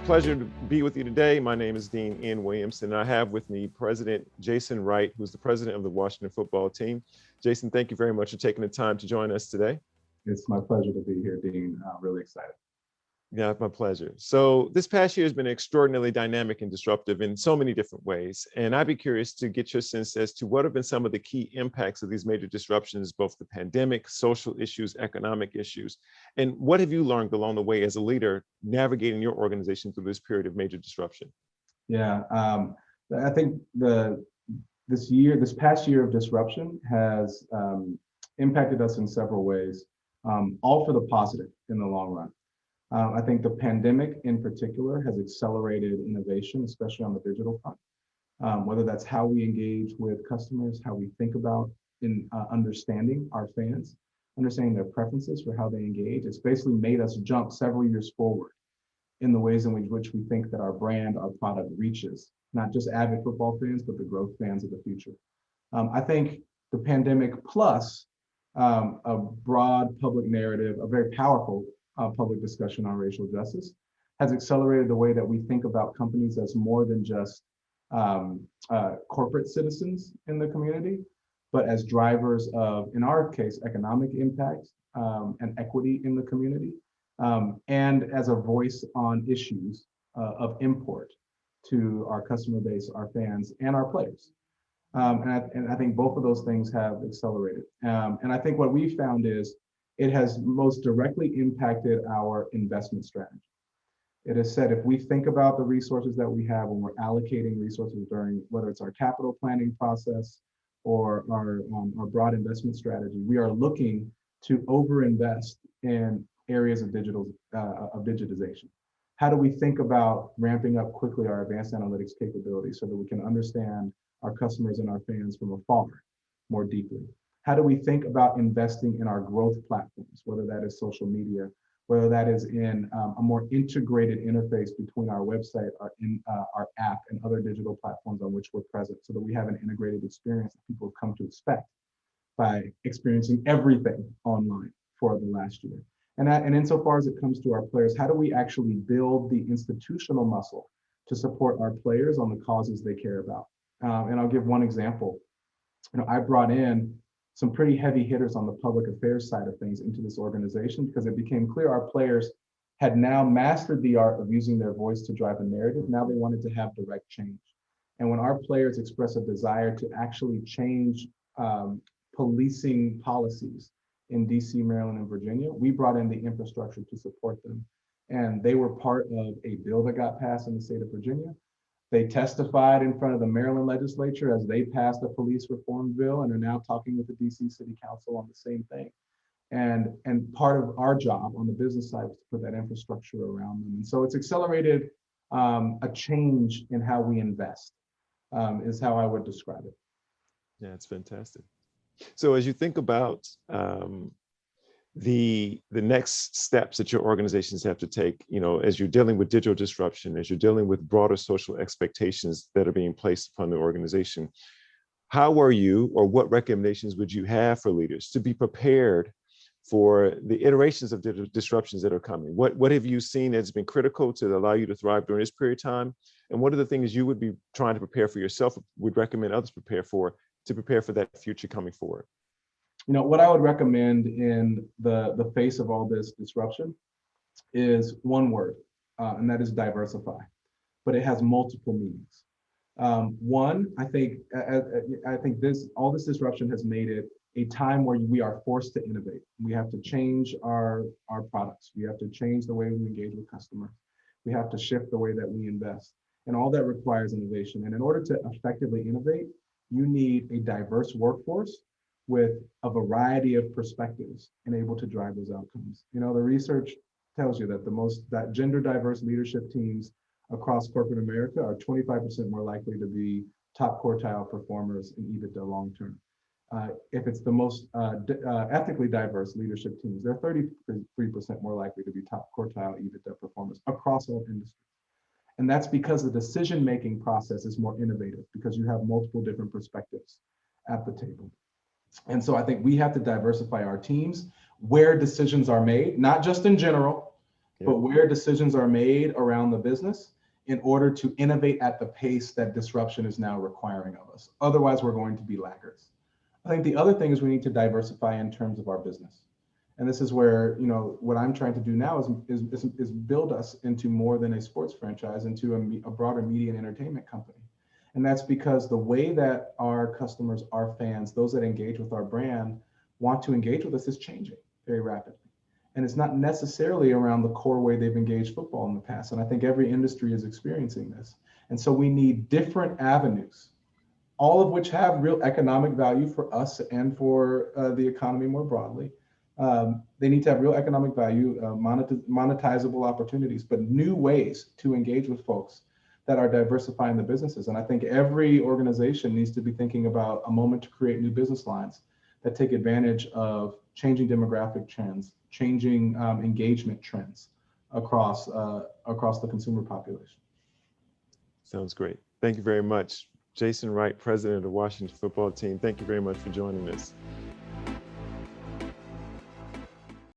pleasure to be with you today. My name is Dean N. Williamson, and I have with me President Jason Wright, who's the president of the Washington football team. Jason, thank you very much for taking the time to join us today. It's my pleasure to be here, Dean. Really excited. Yeah, my pleasure. So this past year has been extraordinarily dynamic and disruptive in so many different ways. And I'd be curious to get your sense as to what have been some of the key impacts of these major disruptions, both the pandemic, social issues, economic issues. And what have you learned along the way as a leader navigating your organization through this period of major disruption? Yeah, I think this past year of disruption has impacted us in several ways, all for the positive in the long run. I think the pandemic in particular has accelerated innovation, especially on the digital front, whether that's how we engage with customers, how we think about understanding our fans, understanding their preferences for how they engage. It's basically made us jump several years forward in the ways in which we think that our brand, our product reaches, not just avid football fans, but the growth fans of the future. I think the pandemic plus a broad public narrative, a very powerful public discussion on racial justice has accelerated the way that we think about companies as more than just corporate citizens in the community, but as drivers of, in our case, economic impact and equity in the community, and as a voice on issues of import to our customer base, our fans, and our players. And I think both of those things have accelerated. And I think what we found is it has most directly impacted our investment strategy. It has said, if we think about the resources that we have when we're allocating resources during, whether it's our capital planning process or our broad investment strategy, we are looking to overinvest in areas of digitization. How do we think about ramping up quickly our advanced analytics capabilities so that we can understand our customers and our fans from afar more deeply? How do we think about investing in our growth platforms, whether that is social media, whether that is in a more integrated interface between our website, our app, and other digital platforms on which we're present, so that we have an integrated experience that people have come to expect by experiencing everything online for the last year. And insofar as it comes to our players, how do we actually build the institutional muscle to support our players on the causes they care about? And I'll give one example. I brought in some pretty heavy hitters on the public affairs side of things into this organization because it became clear our players had now mastered the art of using their voice to drive a narrative. Now they wanted to have direct change. And when our players express a desire to actually change policing policies in DC, Maryland, and Virginia, we brought in the infrastructure to support them. And they were part of a bill that got passed in the state of Virginia. They testified in front of the Maryland legislature as they passed a police reform bill and are now talking with the DC City Council on the same thing. And part of our job on the business side is to put that infrastructure around them. And so it's accelerated a change in how we invest, is how I would describe it. Yeah, it's fantastic. So as you think about the next steps that your organizations have to take, as you're dealing with digital disruption, as you're dealing with broader social expectations that are being placed upon the organization, how are you, or what recommendations would you have for leaders to be prepared for the iterations of digital disruptions that are coming? What have you seen that's been critical to allow you to thrive during this period of time? And what are the things you would be trying to prepare for yourself, would recommend others prepare for, to prepare for that future coming forward? What I would recommend in the face of all this disruption is one word, and that is diversify, but it has multiple meanings. One, I think all this disruption has made it a time where we are forced to innovate. We have to change our products. We have to change the way we engage with customers. We have to shift the way that we invest, and all that requires innovation. And in order to effectively innovate, you need a diverse workforce with a variety of perspectives and able to drive those outcomes. The research tells you that gender diverse leadership teams across corporate America are 25% more likely to be top quartile performers in EBITDA long term. If it's the most ethically diverse leadership teams, they're 33% more likely to be top quartile EBITDA performers across all industries. And that's because the decision-making process is more innovative, because you have multiple different perspectives at the table. And so I think we have to diversify our teams where decisions are made, not just in general, Yeah. but where decisions are made around the business in order to innovate at the pace that disruption is now requiring of us. Otherwise, we're going to be laggards. I think the other thing is we need to diversify in terms of our business. And this is where, what I'm trying to do now is build us into more than a sports franchise, into a broader media and entertainment company. And that's because the way that our customers, our fans, those that engage with our brand want to engage with us is changing very rapidly. And it's not necessarily around the core way they've engaged football in the past. And I think every industry is experiencing this. And so we need different avenues, all of which have real economic value for us and for the economy more broadly. They need to have real economic value, monetizable opportunities, but new ways to engage with folks that are diversifying the businesses. And I think every organization needs to be thinking about a moment to create new business lines that take advantage of changing demographic trends, changing engagement trends across the consumer population. Sounds great. Thank you very much. Jason Wright, president of the Washington football team. Thank you very much for joining us.